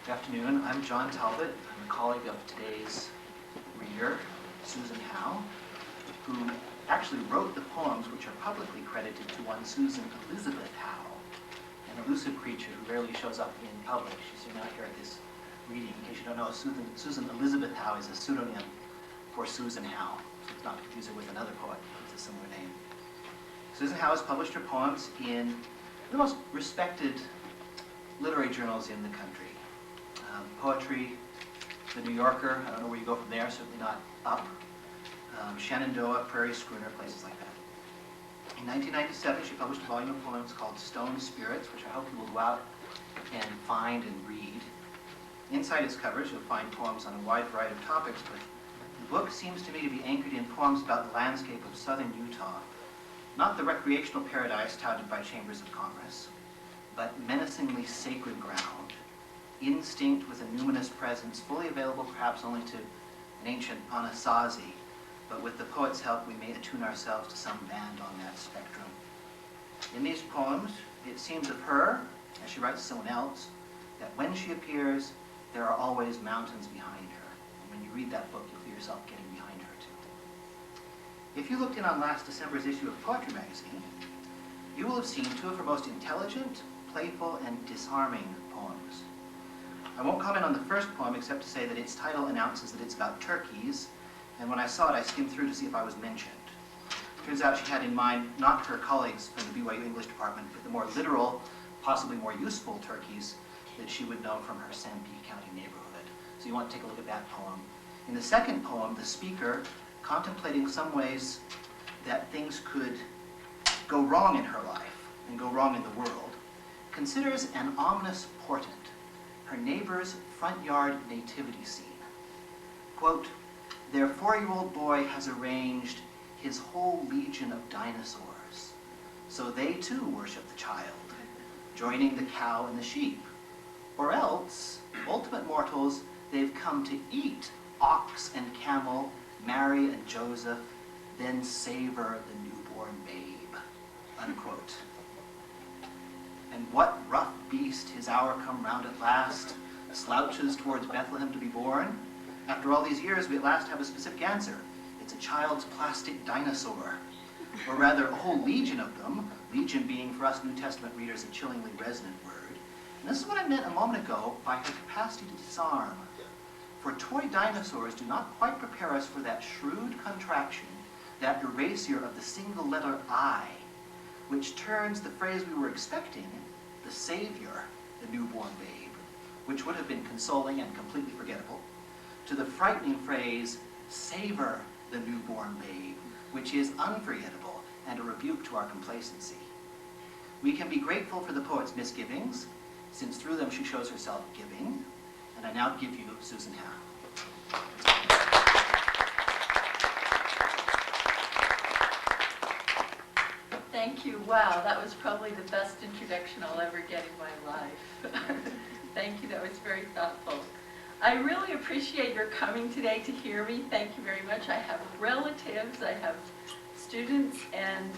Good afternoon. I'm John Talbot. I'm a colleague of today's reader, Susan Howe, who actually wrote the poems which are publicly credited to one Susan Elizabeth Howe, an elusive creature who rarely shows up in public. She's not here at this reading. In case you don't know, Susan Elizabeth Howe is a pseudonym for Susan Howe. So it's not to confuse her with another poet with a similar name. Susan Howe has published her poems in the most respected literary journals in the country. Poetry, The New Yorker, I don't know where you go from there, certainly not Up, Shenandoah, Prairie Schooner, places like that. In 1997, she published a volume of poems called Stone Spirits, which I hope you will go out and find and read. Inside its covers, you'll find poems on a wide variety of topics, but the book seems to me to be anchored in poems about the landscape of southern Utah, not the recreational paradise touted by chambers of Congress, but menacingly sacred ground, instinct with a numinous presence, fully available perhaps only to an ancient Anasazi, but with the poet's help we may attune ourselves to some band on that spectrum. In these poems, it seems of her, as she writes to someone else, that when she appears, there are always mountains behind her. And when you read that book, you'll feel yourself getting behind her too. If you looked in on last December's issue of Poetry magazine, you will have seen two of her most intelligent, playful, and disarming poems. I won't comment on the first poem except to say that its title announces that it's about turkeys, and when I saw it I skimmed through to see if I was mentioned. Turns out she had in mind not her colleagues from the BYU English department, but the more literal, possibly more useful turkeys that she would know from her Sanpete County neighborhood. So you want to take a look at that poem. In the second poem, the speaker, contemplating some ways that things could go wrong in her life and go wrong in the world, considers an ominous portent, her neighbor's front yard nativity scene. Quote, "Their 4-year-old boy has arranged his whole legion of dinosaurs, so they too worship the child, joining the cow and the sheep. Or else, ultimate mortals, they've come to eat ox and camel, Mary and Joseph, then savor the newborn babe." Unquote. And what rough beast, his hour come round at last, slouches towards Bethlehem to be born? After all these years, we at last have a specific answer. It's a child's plastic dinosaur. Or rather, a whole legion of them, legion being for us New Testament readers a chillingly resonant word. And this is what I meant a moment ago by her capacity to disarm. For toy dinosaurs do not quite prepare us for that shrewd contraction, that erasure of the single letter I, which turns the phrase we were expecting, the savior, the newborn babe, which would have been consoling and completely forgettable, to the frightening phrase, savor the newborn babe, which is unforgettable and a rebuke to our complacency. We can be grateful for the poet's misgivings, since through them she shows herself giving, and I now give you Susan Howe. Thank you. Wow, that was probably the best introduction I'll ever get in my life. Thank you. That was very thoughtful. I really appreciate your coming today to hear me. Thank you very much. I have relatives, I have students and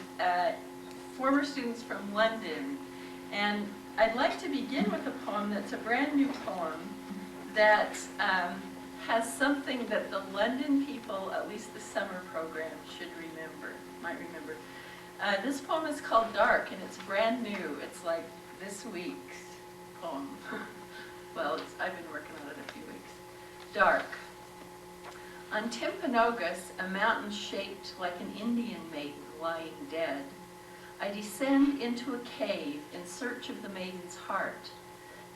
former students from London. And I'd like to begin with a poem that's a brand new poem that has something that the London people, at least the summer program, might remember. This poem is called Dark, and it's brand new. It's like this week's poem. Well, I've been working on it a few weeks. Dark. On Timpanogos, a mountain shaped like an Indian maiden lying dead, I descend into a cave in search of the maiden's heart,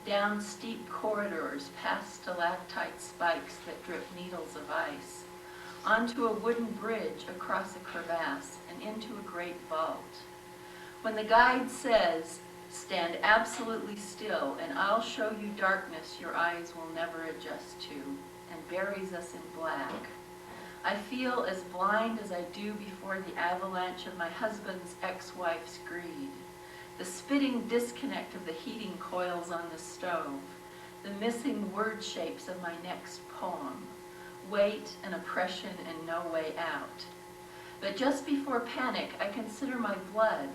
down steep corridors past stalactite spikes that drip needles of ice, onto a wooden bridge across a crevasse, and into a great vault. When the guide says, "Stand absolutely still, and I'll show you darkness your eyes will never adjust to," and buries us in black, I feel as blind as I do before the avalanche of my husband's ex-wife's greed, the spitting disconnect of the heating coils on the stove, the missing word shapes of my next poem, weight and oppression and no way out. But just before panic, I consider my blood,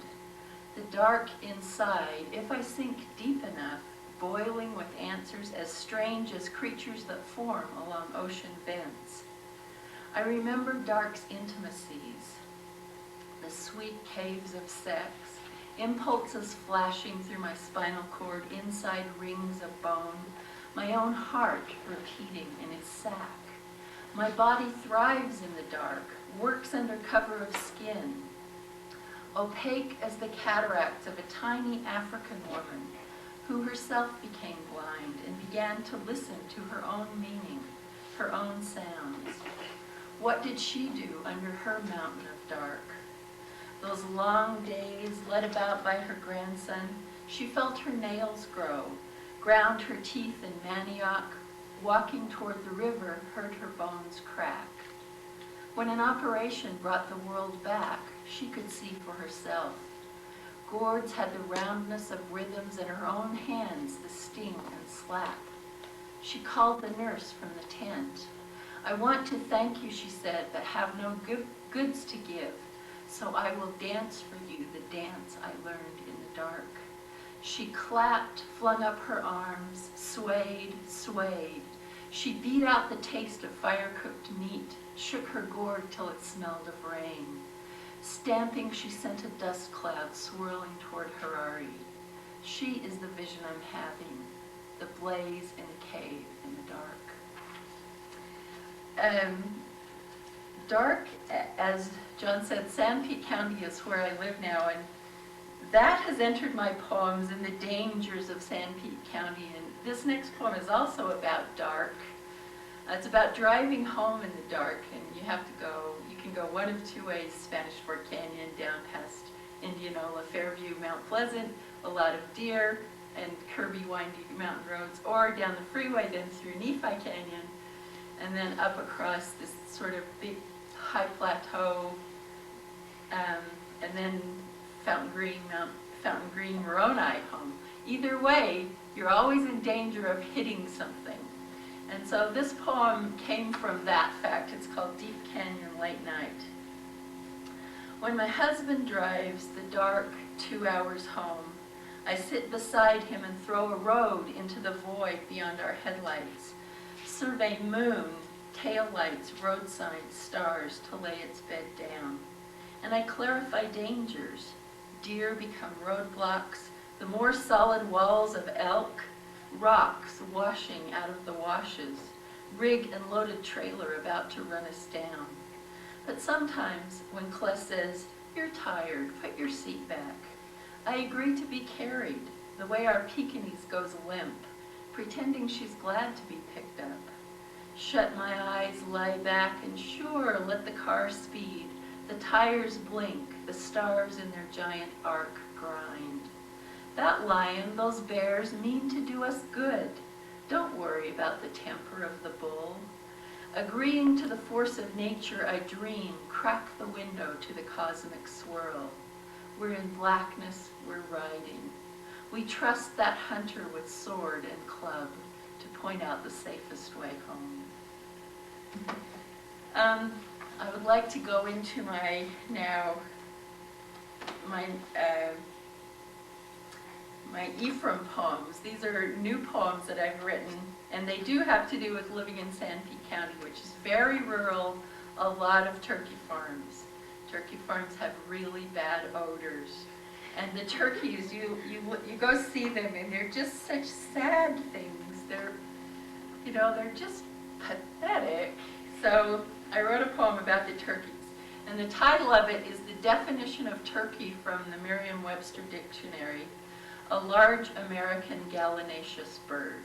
the dark inside, if I sink deep enough, boiling with answers as strange as creatures that form along ocean vents. I remember dark's intimacies, the sweet caves of sex, impulses flashing through my spinal cord inside rings of bone, my own heart repeating in its sack. My body thrives in the dark, works under cover of skin, opaque as the cataracts of a tiny African woman who herself became blind and began to listen to her own meaning, her own sounds. What did she do under her mountain of dark? Those long days led about by her grandson, she felt her nails grow, ground her teeth in manioc, walking toward the river, heard her bones crack. When an operation brought the world back, she could see for herself. Gourds had the roundness of rhythms in her own hands, the sting and slap. She called the nurse from the tent. "I want to thank you," she said, "but have no goods to give, so I will dance for you the dance I learned in the dark." She clapped, flung up her arms, swayed, swayed. She beat out the taste of fire-cooked meat, shook her gourd till it smelled of rain. Stamping, she sent a dust cloud swirling toward Harari. She is the vision I'm having, the blaze in the cave in the dark. Dark, as John said, Sanpete County is where I live now, and that has entered my poems in the dangers of Sanpete County. And this next poem is also about dark. It's about driving home in the dark, and you can go one of two ways: Spanish Fork Canyon, down past Indianola, Fairview, Mount Pleasant, a lot of deer and curvy, windy mountain roads, or down the freeway, then through Nephi Canyon, and then up across this sort of big high plateau, and then Fountain Green, Moroni home. Either way, you're always in danger of hitting something. And so this poem came from that fact. It's called Deep Canyon Late Night. When my husband drives the dark 2 hours home, I sit beside him and throw a road into the void beyond our headlights, survey moon, taillights, road signs, stars to lay its bed down. And I clarify dangers. Deer become roadblocks, the more solid walls of elk, rocks washing out of the washes, rig and loaded trailer about to run us down. But sometimes when Cless says, "You're tired, put your seat back," I agree to be carried, the way our Pekingese goes limp, pretending she's glad to be picked up. Shut my eyes, lie back, and sure, let the car speed. The tires blink, the stars in their giant arc grind. That lion, those bears mean to do us good. Don't worry about the temper of the bull. Agreeing to the force of nature, I dream, crack the window to the cosmic swirl. We're in blackness, we're riding. We trust that hunter with sword and club to point out the safest way home. I would like to go into my Ephraim poems. These are new poems that I've written, and they do have to do with living in Sanpete County, which is very rural, a lot of turkey farms. Turkey farms have really bad odors. And the turkeys, you go see them, and they're just such sad things. They're just pathetic. So I wrote a poem about the turkeys. And the title of it is The Definition of Turkey from the Merriam-Webster Dictionary, a large American gallinaceous bird.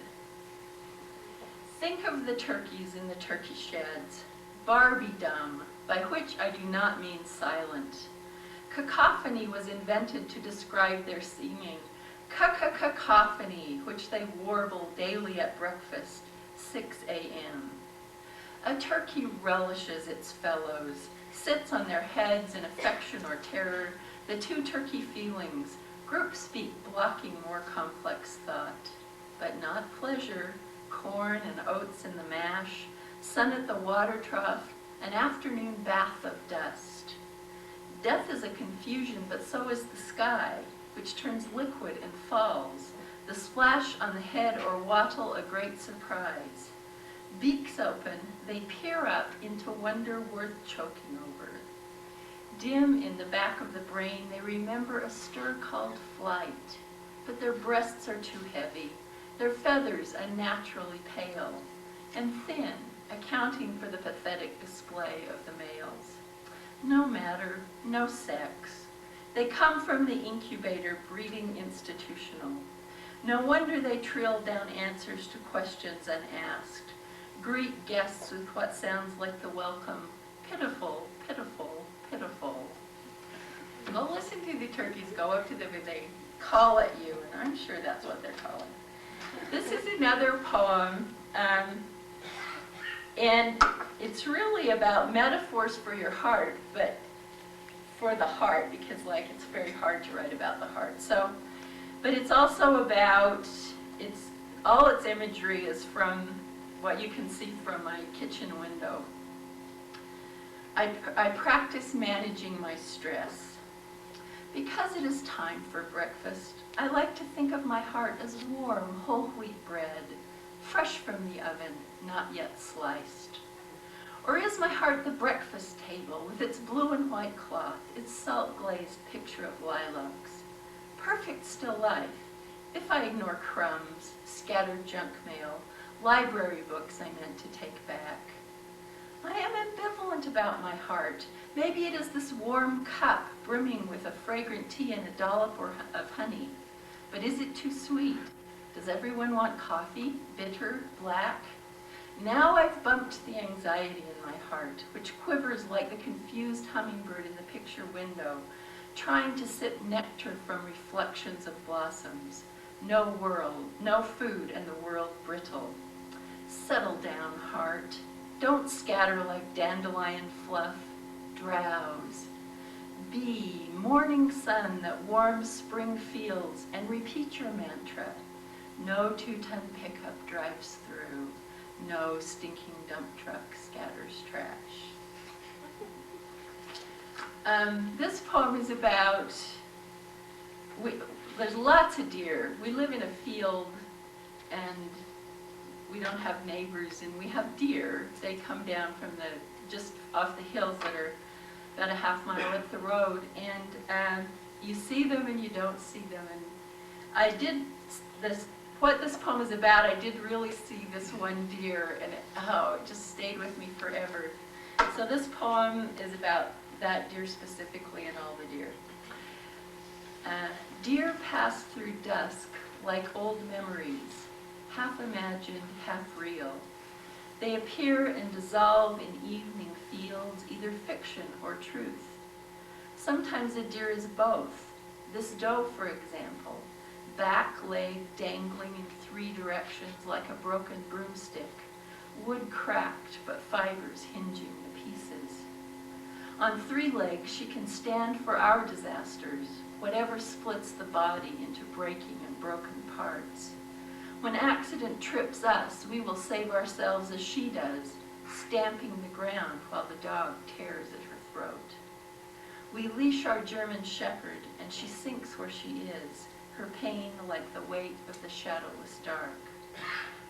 Think of the turkeys in the turkey sheds, Barbie-dumb, by which I do not mean silent. Cacophony was invented to describe their singing, cacophony, which they warble daily at breakfast, 6 a.m. A turkey relishes its fellows, sits on their heads in affection or terror, the two turkey feelings, group speak blocking more complex thought, but not pleasure, corn and oats in the mash, sun at the water trough, an afternoon bath of dust. Death is a confusion, but so is the sky, which turns liquid and falls, The splash on the head or wattle a great surprise. Beaks open, they peer up into wonder worth choking over. Dim in the back of the brain, they remember a stir called flight, but their breasts are too heavy, their feathers unnaturally pale, and thin, accounting for the pathetic display of the males. No matter, no sex. They come from the incubator, breeding institutional. No wonder they trill down answers to questions unasked, greet guests with what sounds like the welcome, pitiful, pitiful, pitiful. Go listen to the turkeys, go up to them and they call at you, and I'm sure that's what they're calling. This is another poem, and it's really about metaphors for your heart, but for the heart, because like it's very hard to write about the heart. So, but it's also about, all its imagery is from what you can see from my kitchen window. I practice managing my stress. Because it is time for breakfast, I like to think of my heart as warm whole wheat bread, fresh from the oven, not yet sliced. Or is my heart the breakfast table with its blue and white cloth, its salt-glazed picture of lilacs? Perfect still life, if I ignore crumbs, scattered junk mail, library books I meant to take back. I am ambivalent about my heart. Maybe it is this warm cup brimming with a fragrant tea and a dollop of honey. But is it too sweet? Does everyone want coffee, bitter, black? Now I've bumped the anxiety in my heart, which quivers like the confused hummingbird in the picture window, trying to sip nectar from reflections of blossoms. No world, no food, and the world brittle. Settle down, heart. Don't scatter like dandelion fluff. Drowse. Be morning sun that warms spring fields, and repeat your mantra. No 2-ton pickup drives through. No stinking dump truck scatters trash. This poem is about, there's lots of deer. We live in a field and we don't have neighbors, and we have deer. They come down from just off the hills that are about a half mile up the road, and you see them and you don't see them. And I did this, what this poem is about, I did really see this one deer, and it just stayed with me forever. So this poem is about that deer specifically and all the deer. Deer pass through dusk like old memories, half imagined, half real. They appear and dissolve in evening fields, either fiction or truth. Sometimes a deer is both. This doe, for example, back leg dangling in 3 directions like a broken broomstick, wood cracked but fibers hinging the pieces. On 3 legs she can stand for our disasters, whatever splits the body into breaking and broken parts. When accident trips us, we will save ourselves as she does, stamping the ground while the dog tears at her throat. We leash our German shepherd, and she sinks where she is, her pain like the weight of the shadowless dark.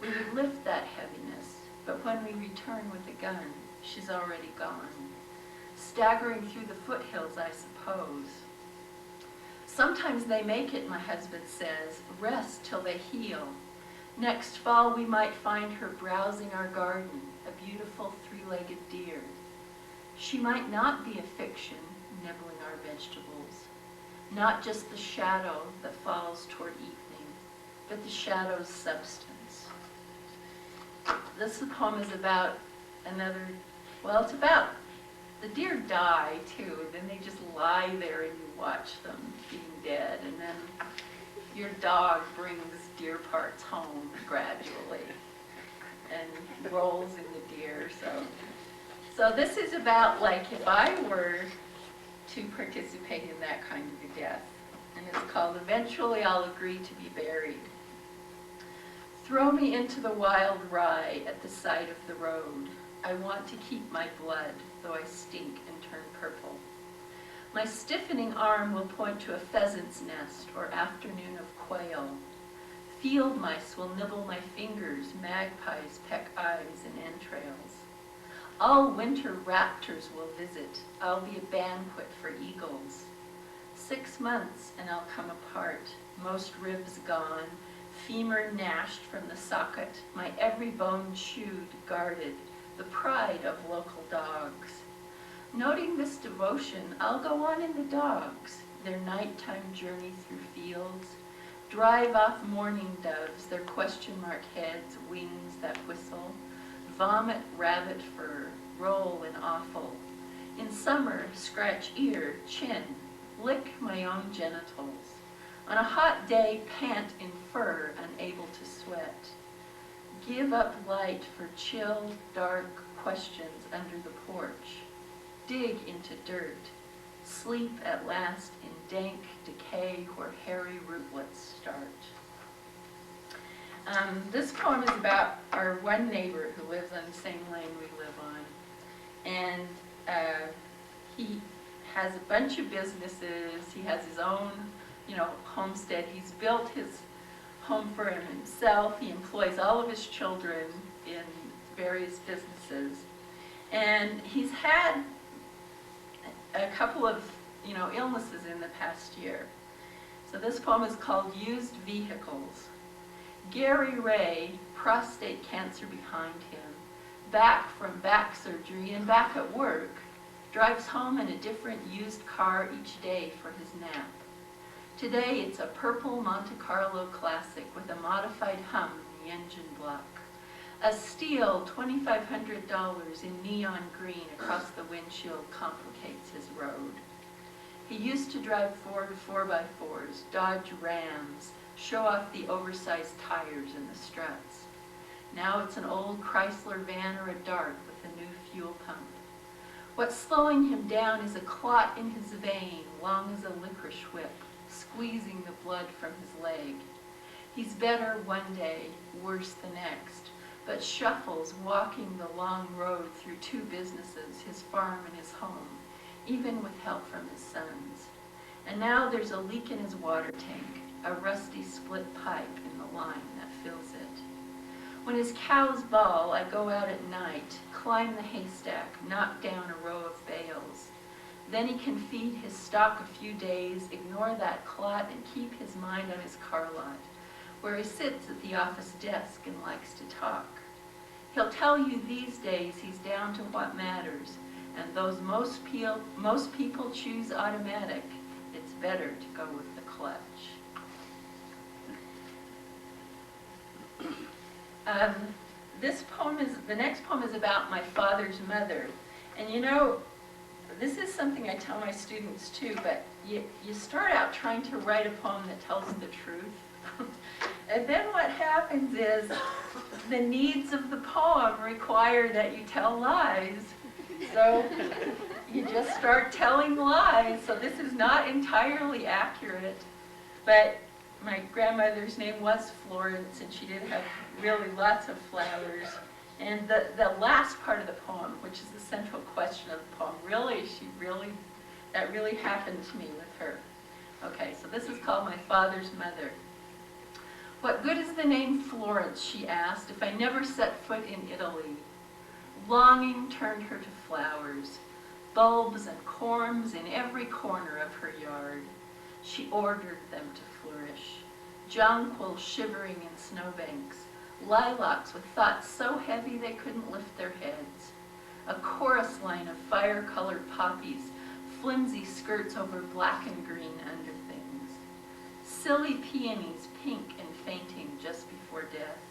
We would lift that heaviness, but when we return with the gun, she's already gone. Staggering through the foothills, I suppose. Sometimes they make it, my husband says, rest till they heal. Next fall we might find her browsing our garden, a beautiful 3-legged deer. She might not be a fiction, nibbling our vegetables. Not just the shadow that falls toward evening, but the shadow's substance. This poem is about it's about the deer die too, then they just lie there and you watch them being dead, and then your dog brings deer parts home gradually and rolls in the deer. So this is about, like, if I were to participate in that kind of a death, and it's called Eventually I'll Agree to Be Buried. Throw me into the wild rye at the side of the road. I want to keep my blood, though I stink and turn purple. My stiffening arm will point to a pheasant's nest or afternoon of quail. Field mice will nibble my fingers, magpies peck eyes and entrails. All winter raptors will visit, I'll be a banquet for eagles. 6 months and I'll come apart, most ribs gone, femur gnashed from the socket, my every bone chewed, guarded, the pride of local dogs. Noting this devotion, I'll go on in the dogs, their nighttime journey through fields, drive off mourning doves, their question mark heads, wings that whistle, vomit rabbit fur, roll in offal. In summer, scratch ear, chin, lick my own genitals. On a hot day, pant in fur, unable to sweat. Give up light for chill, dark questions under the porch. Dig into dirt. Sleep at last in dank decay where hairy rootlets start. This poem is about our one neighbor who lives on the same lane we live on. And he has a bunch of businesses. He has his own, homestead. He's built his home for himself. He employs all of his children in various businesses. And he's had a couple of, illnesses in the past year. So this poem is called Used Vehicles. Gary Ray, prostate cancer behind him, back from back surgery and back at work, drives home in a different used car each day for his nap. Today it's a purple Monte Carlo Classic with a modified hum in the engine block. A steel $2,500 in neon green across the windshield complicates his road. He used to drive Ford 4x4s, Dodge Rams, show off the oversized tires and the struts. Now it's an old Chrysler van or a Dart with a new fuel pump. What's slowing him down is a clot in his vein, long as a licorice whip, squeezing the blood from his leg. He's better one day, worse the next, but shuffles walking the long road through 2 businesses, his farm and his home, even with help from his sons. And now there's a leak in his water tank, a rusty split pipe in the line that fills it. When his cows bawl, I go out at night, climb the haystack, knock down a row of bales. Then he can feed his stock a few days, ignore that clot, and keep his mind on his car lot, where he sits at the office desk and likes to talk. He'll tell you these days he's down to what matters, and those most people choose automatic, it's better to go with the clutch. The next poem is about my father's mother. And this is something I tell my students too, but you start out trying to write a poem that tells the truth. And then what happens is the needs of the poem require that you tell lies. So you just start telling lies. So this is not entirely accurate, but my grandmother's name was Florence, and she did have really lots of flowers. And the last part of the poem, which is the central question of the poem, that really happened to me with her. Okay, so this is called My Father's Mother. What good is the name Florence, she asked, if I never set foot in Italy? Longing turned her to flowers, bulbs and corms in every corner of her yard. She ordered them to flourish. Jonquils shivering in snowbanks, lilacs with thoughts so heavy they couldn't lift their heads. A chorus line of fire-colored poppies, flimsy skirts over black and green underthings. Silly peonies, pink and fainting just before death.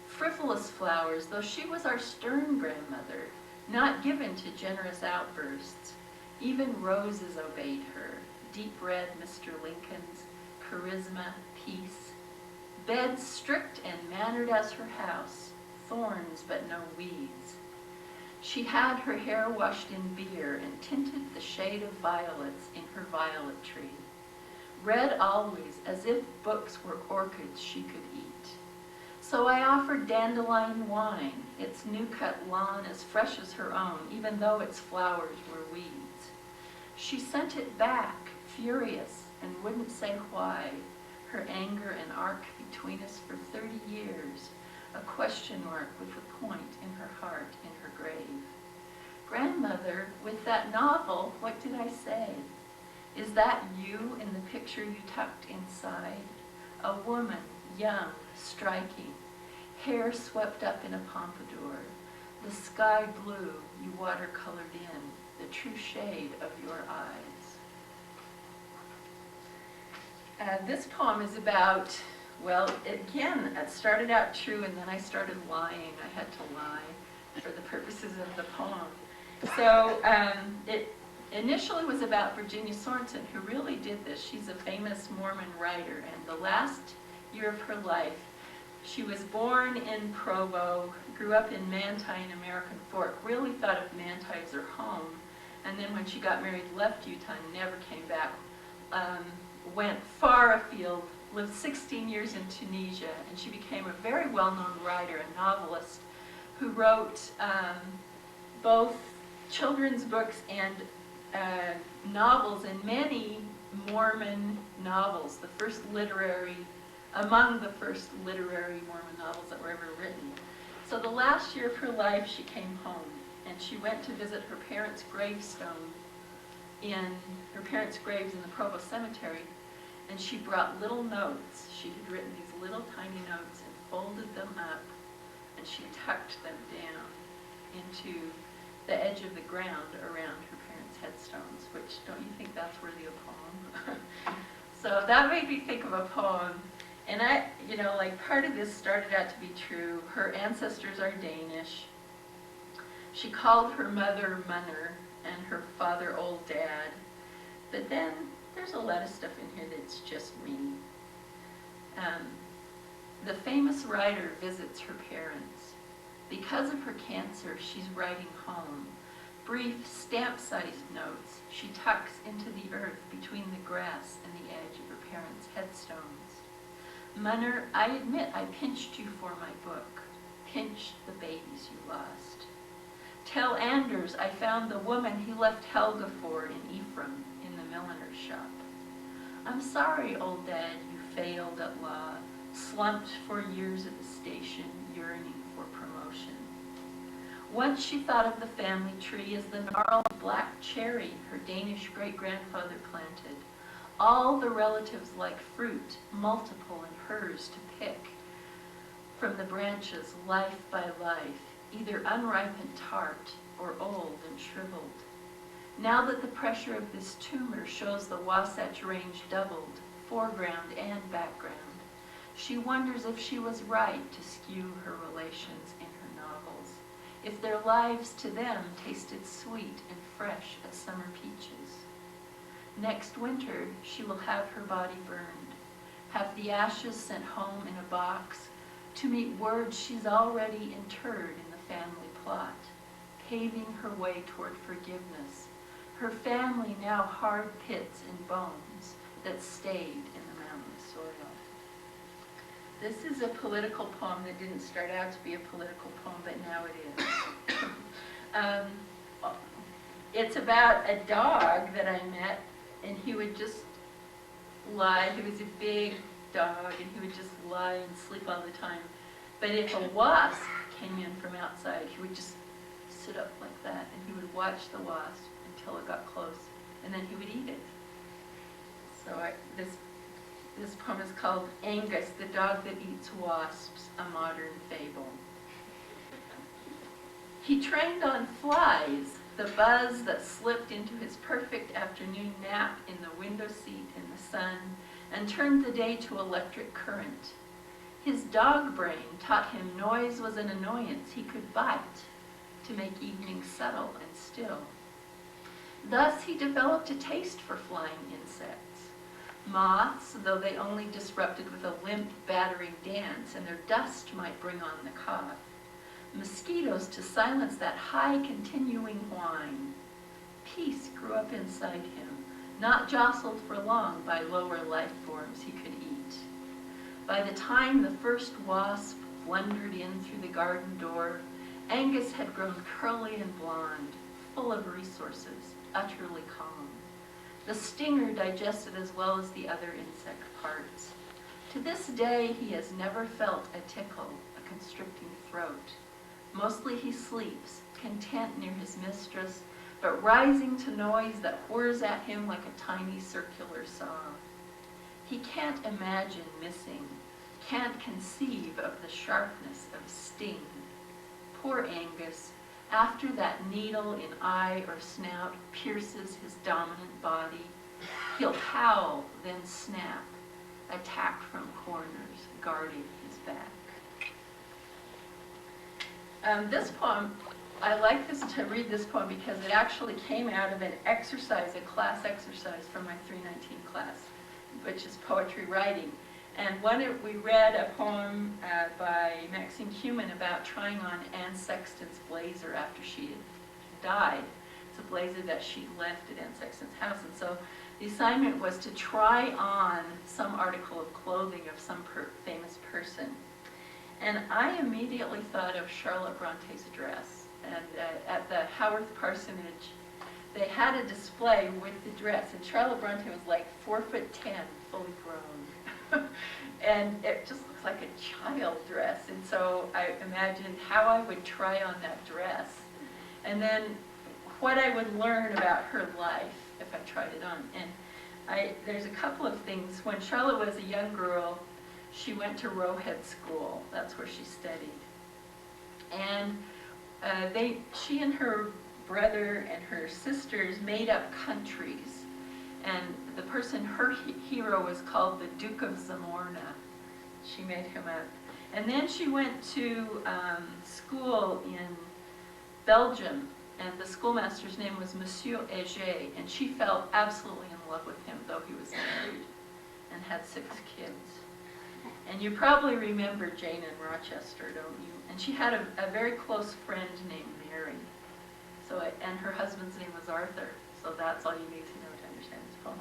Frivolous flowers, though she was our stern grandmother, not given to generous outbursts. Even roses obeyed her, deep red Mr. Lincoln's, charisma, peace. Beds strict and mannered as her house, thorns but no weeds. She had her hair washed in beer and tinted the shade of violets in her violet tree. Read always as if books were orchids she could eat. So I offered dandelion wine, its new-cut lawn as fresh as her own, even though its flowers were weeds. She sent it back, furious, and wouldn't say why. her anger an arc between us for 30 years, a question mark with a point in her heart, in her grave. Grandmother, with that novel, what did I say? Is that you in the picture you tucked inside? A woman, young, striking, hair swept up in a pompadour, the sky blue you watercolored in, the true shade of your eyes. This poem is about, well, again, it started out true and then I started lying. I had to lie for the purposes of the poem. So it initially was about Virginia Sorensen, who really did this. She's a famous Mormon writer, and the last year of her life, she was born in Provo, grew up in Manti and American Fork, really thought of Manti as her home, and then when she got married, left Utah and never came back. Went far afield, lived 16 years in Tunisia, and she became a very well-known writer, a novelist, who wrote both children's books and novels, and many Mormon novels, among the first literary Mormon novels that were ever written. So the last year of her life, she came home, and she went to visit her parents' gravestone her parents' graves in the Provo Cemetery, and she brought little notes. She had written these little tiny notes and folded them up, and she tucked them down into the edge of the ground around her parents' headstones, which, don't you think that's worthy of a poem? So that made me think of a poem. And part of this started out to be true. Her ancestors are Danish. She called her mother Munner and her father Old Dad. But then there's a lot of stuff in here that's just me. The famous writer visits her parents. Because of her cancer, she's writing home. Brief, stamp-sized notes she tucks into the earth between the grass and the edge of her parents' headstones. Munner, I admit I pinched you for my book. Pinched the babies you lost. Tell Anders I found the woman he left Helga for in Ephraim in the milliner's shop. I'm sorry, Old Dad, you failed at law, slumped for years at the station, yearning for promotion. Once she thought of the family tree as the gnarled black cherry her Danish great-grandfather planted, all the relatives like fruit, multiple and hers to pick from the branches, life by life, either unripened tart or old and shriveled. Now that the pressure of this tumor shows the Wasatch Range doubled, foreground and background, she wonders if she was right to skew her relations in her novels, if their lives to them tasted sweet and fresh as summer peaches. Next winter, she will have her body burned, have the ashes sent home in a box to meet words she's already interred in the family plot, paving her way toward forgiveness, her family now hard pits and bones that stayed in the mountain soil. This is a political poem that didn't start out to be a political poem, but now it is. It's about a dog that I met, and he would just lie. He was a big dog, and he would just lie and sleep all the time. But if a wasp came in from outside, he would just sit up like that, and he would watch the wasp until it got close, and then he would eat it. So this poem is called Angus, the Dog That Eats Wasps, a Modern Fable. He trained on flies, the buzz that slipped into his perfect afternoon nap in the window seat in the sun, and turned the day to electric current. His dog brain taught him noise was an annoyance he could bite to make evenings subtle and still. Thus he developed a taste for flying insects. Moths, though they only disrupted with a limp, battering dance, and their dust might bring on the cough. Mosquitoes to silence that high, continuing whine. Peace grew up inside him, not jostled for long by lower life forms he could eat. By the time the first wasp blundered in through the garden door, Angus had grown curly and blonde, full of resources, utterly calm. The stinger digested as well as the other insect parts. To this day, he has never felt a tickle, a constricting throat. Mostly he sleeps, content near his mistress, but rising to noise that whirs at him like a tiny circular saw. He can't imagine missing, can't conceive of the sharpness of sting. Poor Angus, after that needle in eye or snout pierces his dominant body, he'll howl, then snap, attack from corners, guarding his back. This poem, I like to read this poem because it actually came out of an exercise, a class exercise from my 319 class, which is poetry writing. And we read a poem by Maxine Human about trying on Anne Sexton's blazer after she had died. It's a blazer that she left at Anne Sexton's house. And so the assignment was to try on some article of clothing of some famous person. And I immediately thought of Charlotte Bronte's dress. And at the Haworth Parsonage, they had a display with the dress. And Charlotte Bronte was like 4'10", fully grown. And it just looks like a child dress. And so I imagined how I would try on that dress. And then what I would learn about her life if I tried it on. And there's a couple of things. When Charlotte was a young girl, she went to Roe Head School. That's where she studied. And she and her brother and her sisters made up countries. And the person, her hero, was called the Duke of Zamorna. She made him up. And then she went to school in Belgium, and the schoolmaster's name was Monsieur Heger, and she fell absolutely in love with him, though he was married and had 6 kids. And you probably remember Jane in Rochester, don't you? And she had a very close friend named Mary. And her husband's name was Arthur. So that's all you need to know to understand this poem.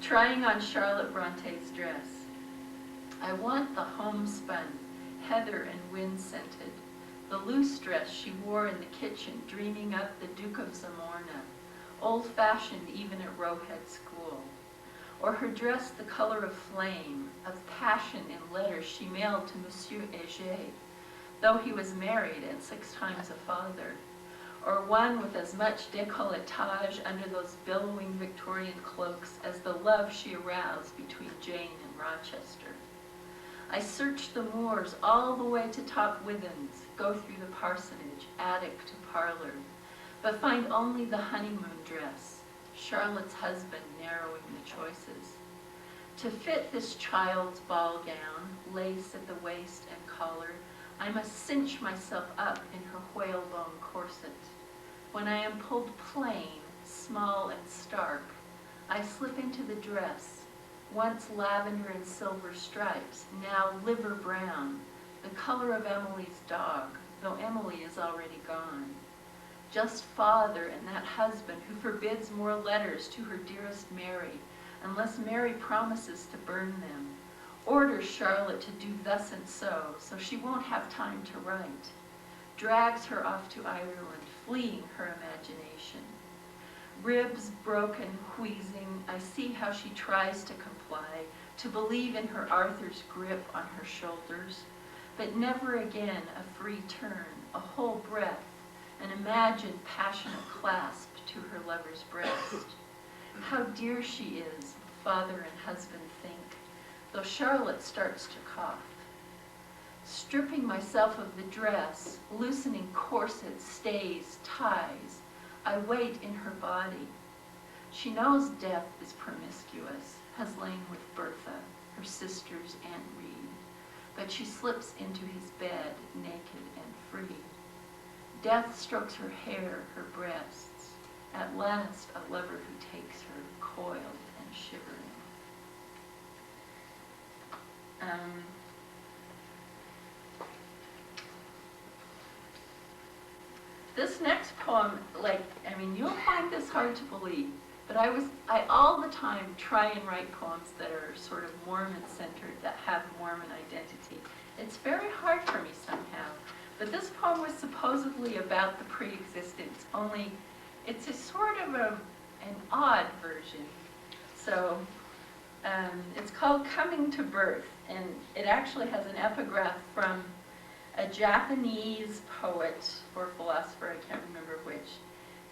Trying on Charlotte Bronte's dress. I want the homespun, heather and wind-scented, the loose dress she wore in the kitchen, dreaming up the Duke of Zamorna, old-fashioned even at Roe Head School. Or her dress the color of flame, of passion in letters she mailed to Monsieur Heger, though he was married and 6 times a father. Or one with as much décolletage under those billowing Victorian cloaks as the love she aroused between Jane and Rochester. I search the moors all the way to Top Withens, go through the parsonage, attic to parlor, but find only the honeymoon dress, Charlotte's husband narrowing the choices. To fit this child's ball gown, lace at the waist and collar, I must cinch myself up in her whalebone corset. When I am pulled plain, small and stark, I slip into the dress, once lavender and silver stripes, now liver brown, the color of Emily's dog, though Emily is already gone. Just father and that husband who forbids more letters to her dearest Mary, unless Mary promises to burn them, orders Charlotte to do thus and so she won't have time to write, drags her off to Ireland, fleeing her imagination. Ribs broken, wheezing, I see how she tries to comply, to believe in her Arthur's grip on her shoulders, but never again a free turn, a whole breath, an imagined passionate clasp to her lover's breast. How dear she is, father and husband think, though Charlotte starts to cough. Stripping myself of the dress, loosening corsets, stays, ties, I wait in her body. She knows death is promiscuous, has lain with Bertha, her sister's Aunt Reed, but she slips into his bed, naked and free. Death strokes her hair, her breasts, at last a lover who takes her, coiled and shivering. This next poem, you'll find this hard to believe, but I all the time try and write poems that are sort of Mormon-centered, that have Mormon identity. It's very hard for me somehow, but this poem was supposedly about the pre-existence, only it's a sort of an odd version. So it's called Coming to Birth. and it actually has an epigraph from a Japanese poet or philosopher, I can't remember which.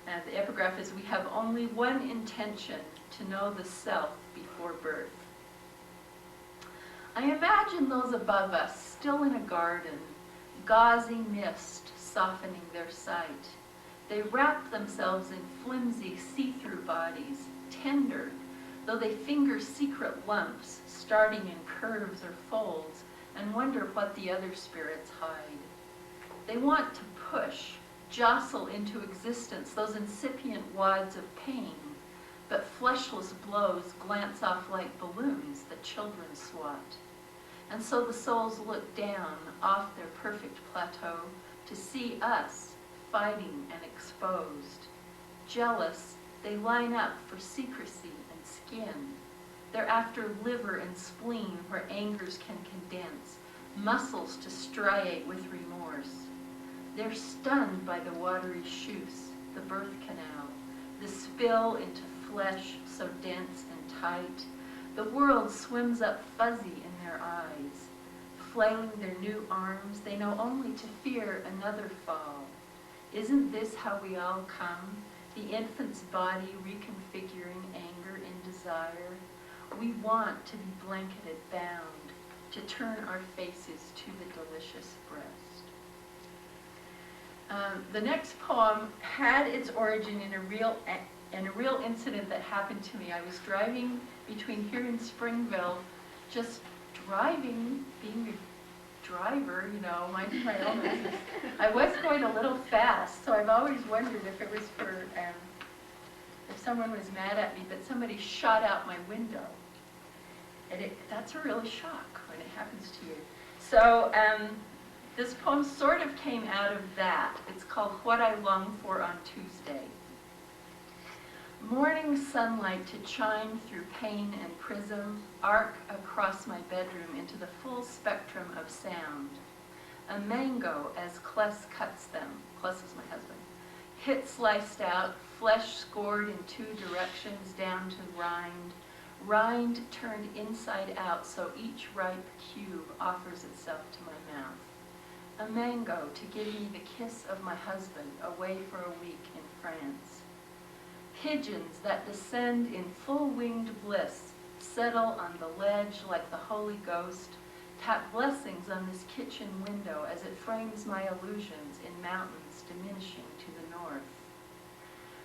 And the epigraph is, "We have only one intention, to know the self before birth." I imagine those above us still in a garden, gauzy mist softening their sight. They wrap themselves in flimsy, see-through bodies, tender, though they finger secret lumps, starting in curves or folds, and wonder what the other spirits hide. They want to push, jostle into existence those incipient wads of pain, but fleshless blows glance off like balloons that children swat. And so the souls look down off their perfect plateau to see us fighting and exposed. Jealous, they line up for secrecy and skin. They're after liver and spleen where angers can condense, muscles to striate with remorse. They're stunned by the watery chutes, the birth canal, the spill into flesh so dense and tight. The world swims up fuzzy in their eyes. Flailing their new arms, they know only to fear another fall. Isn't this how we all come? The infant's body reconfiguring anger in desire. We want to be blanketed, bound, to turn our faces to the delicious breast. The next poem had its origin in a real incident that happened to me. I was driving between here and Springville, just driving, being a driver, you know, minding my own business. I was going a little fast, so I've always wondered if it was for, if someone was mad at me, but somebody shot out my window. And that's a real shock when it happens to you. So this poem sort of came out of that. It's called What I Long For on Tuesday. Morning sunlight to chime through pane and prism, arc across my bedroom into the full spectrum of sound. A mango as Kless cuts them, Kless is my husband, hit sliced out, flesh scored in two directions down to rind turned inside out so each ripe cube offers itself to my mouth. A mango to give me the kiss of my husband away for a week in France. Pigeons that descend in full-winged bliss settle on the ledge like the Holy Ghost, tap blessings on this kitchen window as it frames my illusions in mountains diminishing to the north.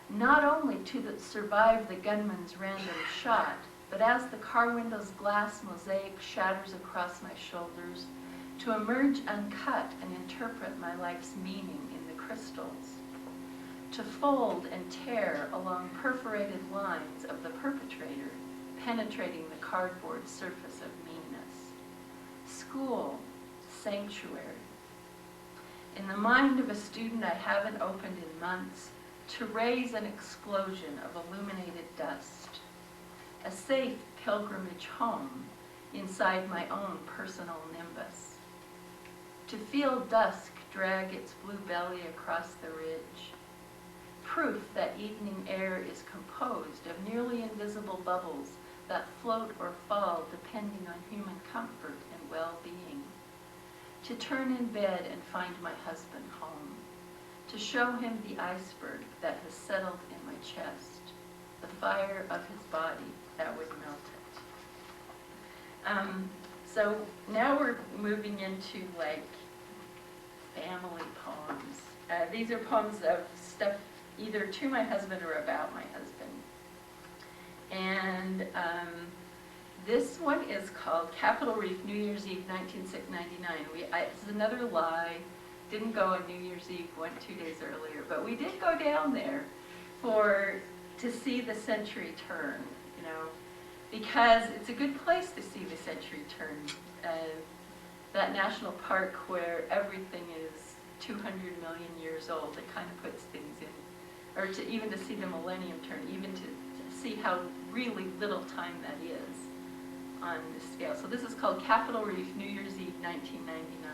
Not only to survive the gunman's random shot, but as the car window's glass mosaic shatters across my shoulders, to emerge uncut and interpret my life's meaning in the crystals. To fold and tear along perforated lines of the perpetrator, penetrating the cardboard surface of meanness. School, sanctuary. In the mind of a student I haven't opened in months, to raise an explosion of illuminated dust. A safe pilgrimage home inside my own personal nimbus. To feel dusk drag its blue belly across the ridge. Proof that evening air is composed of nearly invisible bubbles that float or fall depending on human comfort and well-being. To turn in bed and find my husband home. To show him the iceberg that has settled in my chest, the fire of his body that would melt it. So now we're moving into like family poems. These are poems of stuff either to my husband or about my husband. And this one is called Capitol Reef, New Year's Eve, 1999. It's another lie. Didn't go on New Year's Eve, went 2 days earlier, but we did go down there to see the century turn, you know, because it's a good place to see the century turn. That national park where everything is 200 million years old, it kind of puts things in, or even to see the millennium turn, even to see how really little time that is on the scale. So this is called Capitol Reef, New Year's Eve, 1999.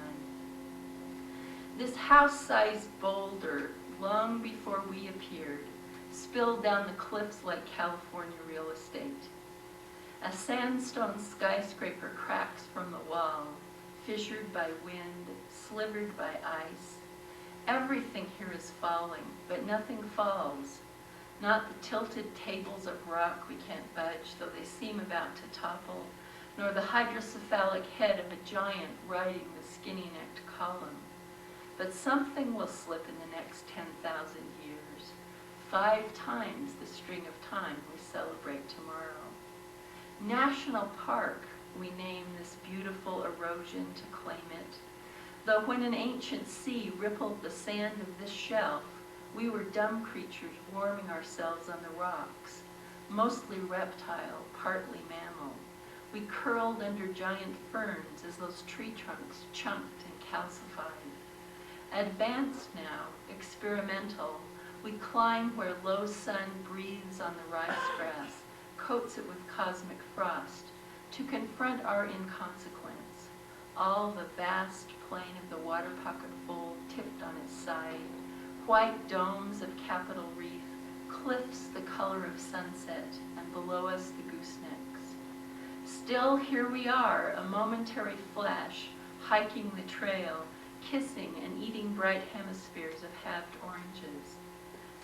This house-sized boulder, long before we appeared, spilled down the cliffs like California real estate. A sandstone skyscraper cracks from the wall, fissured by wind, slivered by ice. Everything here is falling, but nothing falls. Not the tilted tables of rock we can't budge, though they seem about to topple, nor the hydrocephalic head of a giant riding the skinny-necked column. But something will slip in the next 10,000 years, 5 times the string of time we celebrate tomorrow. National Park, we name this beautiful erosion to claim it. Though when an ancient sea rippled the sand of this shelf, we were dumb creatures warming ourselves on the rocks, mostly reptile, partly mammal. We curled under giant ferns as those tree trunks chunked and calcified. Advanced now, experimental, we climb where low sun breathes on the rice grass, coats it with cosmic frost, to confront our inconsequence, all the vast plain of the water pocket bowl tipped on its side, white domes of Capitol Reef, cliffs the color of sunset, and below us the goosenecks. Still, here we are, a momentary flash, hiking the trail, kissing and eating bright hemispheres of halved oranges.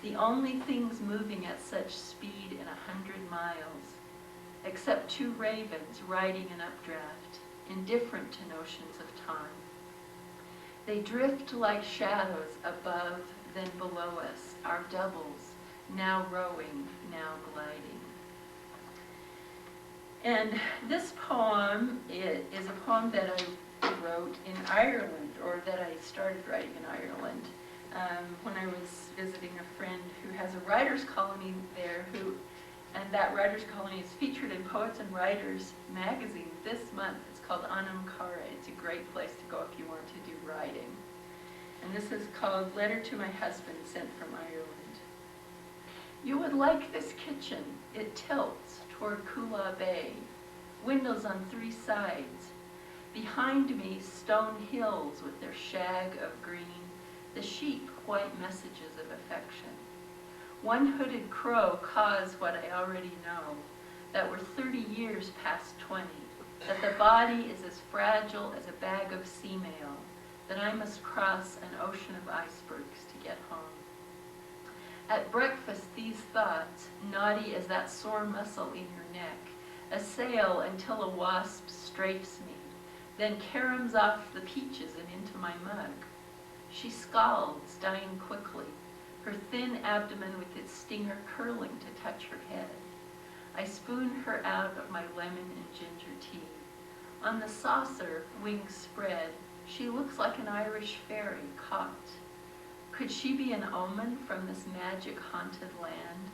The only things moving at such speed in 100 miles, except 2 ravens riding an updraft, indifferent to notions of time. They drift like shadows above, then below us, our doubles, now rowing, now gliding. And this poem is a poem that I wrote in Ireland, or that I started writing in Ireland, when I was visiting a friend who has a writers' colony there, and that writers' colony is featured in Poets and Writers magazine this month. It's called Anam Cara. It's a great place to go if you want to do writing. And this is called Letter to My Husband, sent from Ireland. You would like this kitchen. It tilts toward Kula Bay. Windows on 3 sides. Behind me, stone hills with their shag of green. The sheep, white messages of affection. One hooded crow caws what I already know, that we're 30 years past 20, that the body is as fragile as a bag of sea mail, that I must cross an ocean of icebergs to get home. At breakfast, these thoughts, knotty as that sore muscle in your neck, assail until a wasp strafes me, then caroms off the peaches and into my mug. She scalds, dying quickly, her thin abdomen with its stinger curling to touch her head. I spoon her out of my lemon and ginger tea. On the saucer, wings spread, she looks like an Irish fairy caught. Could she be an omen from this magic-haunted land?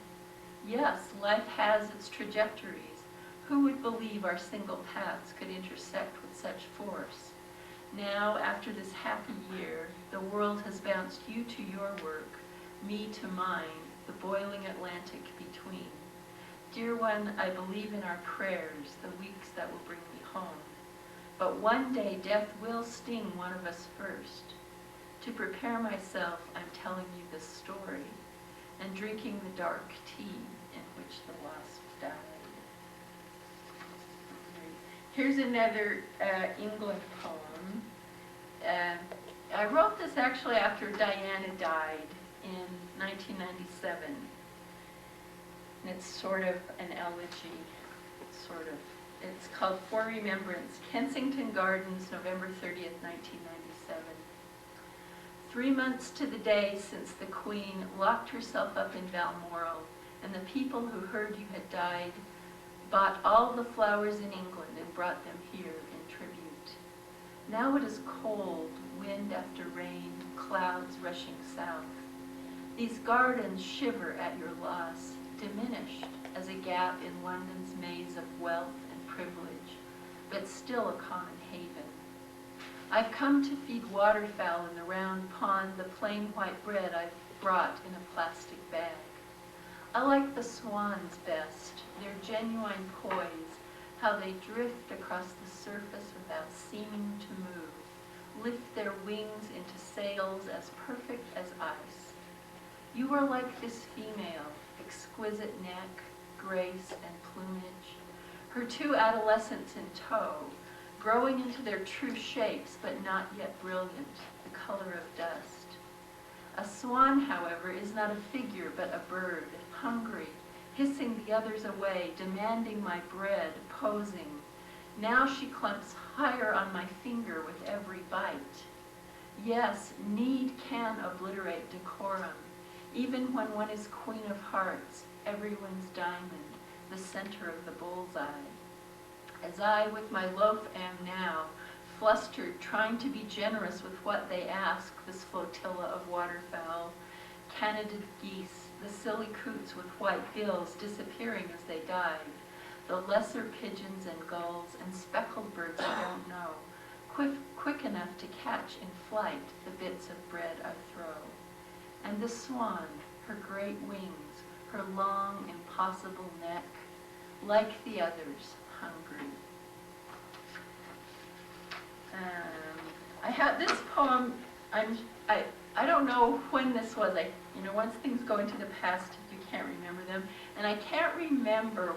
Yes, life has its trajectories. Who would believe our single paths could intersect with such force? Now, after this happy year, the world has bounced you to your work, me to mine, the boiling Atlantic between. Dear one, I believe in our prayers, the weeks that will bring me home. But one day death will sting one of us first. To prepare myself, I'm telling you this story, and drinking the dark tea in which the wasp died. Here's another England poem. I wrote this actually after Diana died in 1997. And it's sort of an elegy, sort of. It's called For Remembrance, Kensington Gardens, November 30th, 1997. 3 months to the day since the Queen locked herself up in Balmoral, and the people who heard you had died bought all the flowers in England and brought them here in tribute. Now it is cold, wind after rain, clouds rushing south. These gardens shiver at your loss, diminished as a gap in London's maze of wealth and privilege, but still a common haven. I've come to feed waterfowl in the round pond the plain white bread I've brought in a plastic bag. I like the swans best, their genuine poise, how they drift across the surface without seeming to move, lift their wings into sails as perfect as ice. You are like this female, exquisite neck, grace, and plumage. her two adolescents in tow, growing into their true shapes, but not yet brilliant, the color of dust. A swan, however, is not a figure, but a bird, hungry, hissing the others away, demanding my bread, posing. Now she clumps higher on my finger with every bite. Yes, need can obliterate decorum. Even when one is queen of hearts, everyone's diamond, the center of the bullseye. As I, with my loaf, am now, flustered, trying to be generous with what they ask, this flotilla of waterfowl, Canadid geese, the silly coots with white bills disappearing as they dive, the lesser pigeons and gulls and speckled birds I don't know, quick enough to catch in flight the bits of bread I throw. And the swan, her great wings, her long, impossible neck, like the others, hungry. I have this poem. I don't know when this was. Once things go into the past, you can't remember them, and I can't remember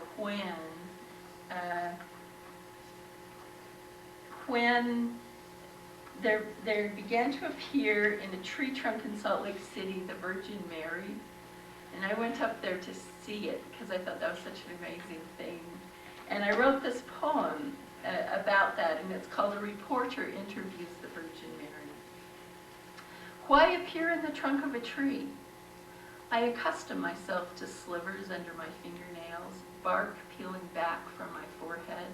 when there began to appear in a tree trunk in Salt Lake City the Virgin Mary, and I went up there to see it because I thought that was such an amazing thing, and I wrote this poem about that, and it's called A Reporter Interviews the Virgin Mary. Why appear in the trunk of a tree? I accustom myself to slivers under my fingernails, bark peeling back from my forehead.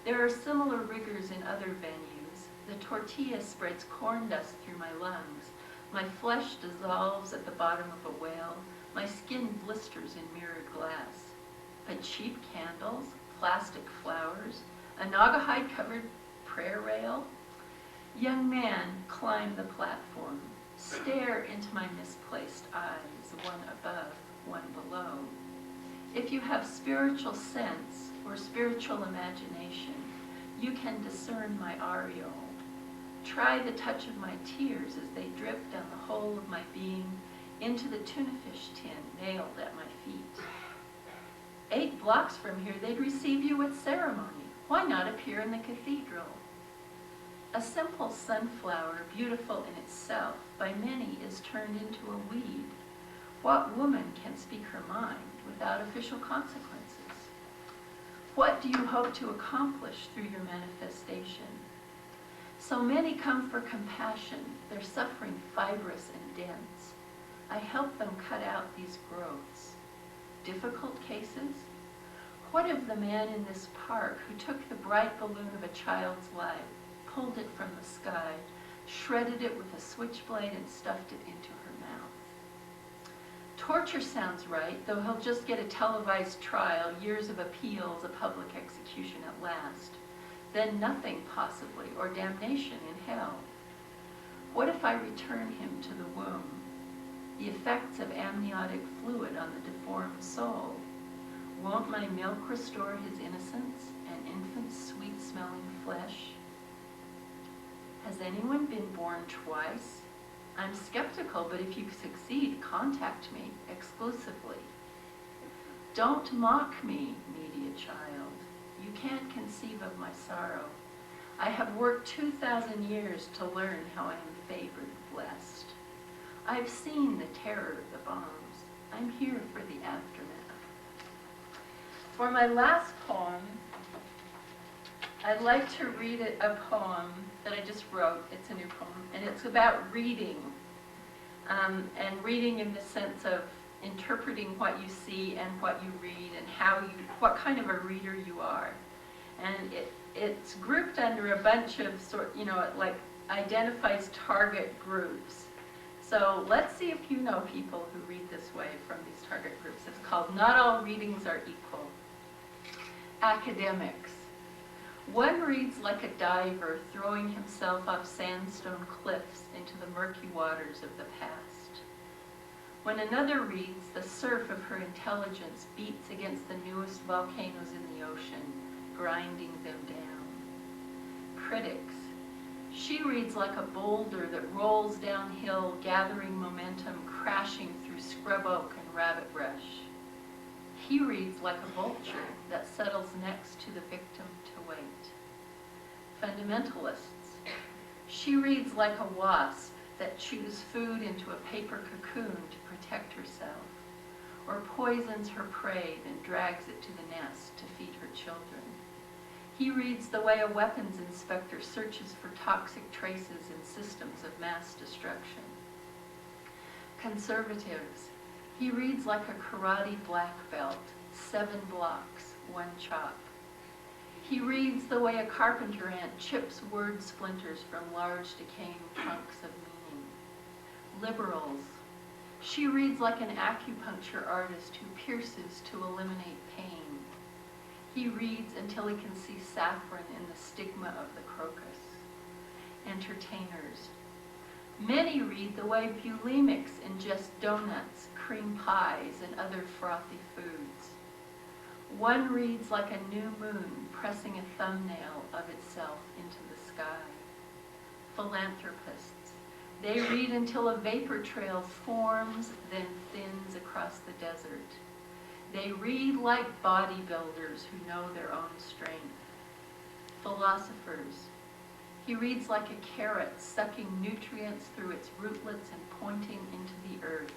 There are similar rigors in other venues. The tortilla spreads corn dust through my lungs. My flesh dissolves at the bottom of a whale. My skin blisters in mirrored glass. But cheap candles, plastic flowers, a Naugahyde-covered prayer rail? Young man, climb the platform. Stare into my misplaced eyes, one above, one below. If you have spiritual sense or spiritual imagination, you can discern my aureole. Try the touch of my tears as they drip down the whole of my being into the tuna fish tin nailed at my feet. 8 blocks from here, they'd receive you with ceremony. Why not appear in the cathedral? A simple sunflower, beautiful in itself, by many is turned into a weed. What woman can speak her mind without official consequences? What do you hope to accomplish through your manifestation? So many come for compassion, their suffering fibrous and dense. I help them cut out these growths. Difficult cases? What of the man in this park who took the bright balloon of a child's life, pulled it from the sky, shredded it with a switchblade, and stuffed it into her mouth? Torture sounds right, though he'll just get a televised trial, years of appeals, a public execution at last. Then nothing, possibly, or damnation in hell. What if I return him to the womb? The effects of amniotic fluid on the deformed soul. Won't my milk restore his innocence and infant's sweet-smelling flesh? Has anyone been born twice? I'm skeptical, but if you succeed, contact me exclusively. Don't mock me, needy child. You can't conceive of my sorrow. I have worked 2,000 years to learn how I am favored, blessed. I've seen the terror of the bombs. I'm here for the aftermath. For my last poem, I'd like to read a poem that I just wrote. It's a new poem, and it's about reading, and reading in the sense of interpreting what you see and what you read, and what kind of a reader you are. And it's grouped under a bunch of it identifies target groups. So let's see if you know people who read this way from these target groups. It's called Not All Readings Are Equal. Academics. One reads like a diver throwing himself off sandstone cliffs into the murky waters of the past. When another reads, the surf of her intelligence beats against the newest volcanoes in the ocean, grinding them down. Critics. She reads like a boulder that rolls downhill, gathering momentum, crashing through scrub oak and rabbit brush. He reads like a vulture that settles next to the victim to wait. Fundamentalists. She reads like a wasp that chews food into a paper cocoon to protect herself, or poisons her prey and drags it to the nest to feed her children. He reads the way a weapons inspector searches for toxic traces in systems of mass destruction. Conservatives. He reads like a karate black belt, 7 blocks, 1 chop. He reads the way a carpenter ant chips word splinters from large decaying trunks of meaning. Liberals. She reads like an acupuncture artist who pierces to eliminate pain. He reads until he can see saffron in the stigma of the crocus. Entertainers. Many read the way bulimics ingest donuts, cream pies, and other frothy foods. One reads like a new moon pressing a thumbnail of itself into the sky. Philanthropists. They read until a vapor trail forms, then thins across the desert. They read like bodybuilders who know their own strength. Philosophers. He reads like a carrot sucking nutrients through its rootlets and pointing into the earth.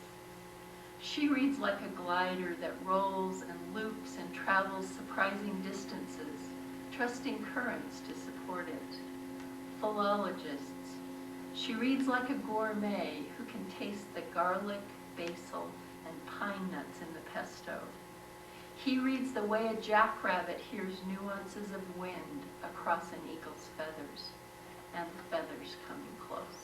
She reads like a glider that rolls and loops and travels surprising distances, trusting currents to support it. Philologists. She reads like a gourmet who can taste the garlic, basil, and pine nuts in the pesto. He reads the way a jackrabbit hears nuances of wind across an eagle's feathers, and the feathers coming close.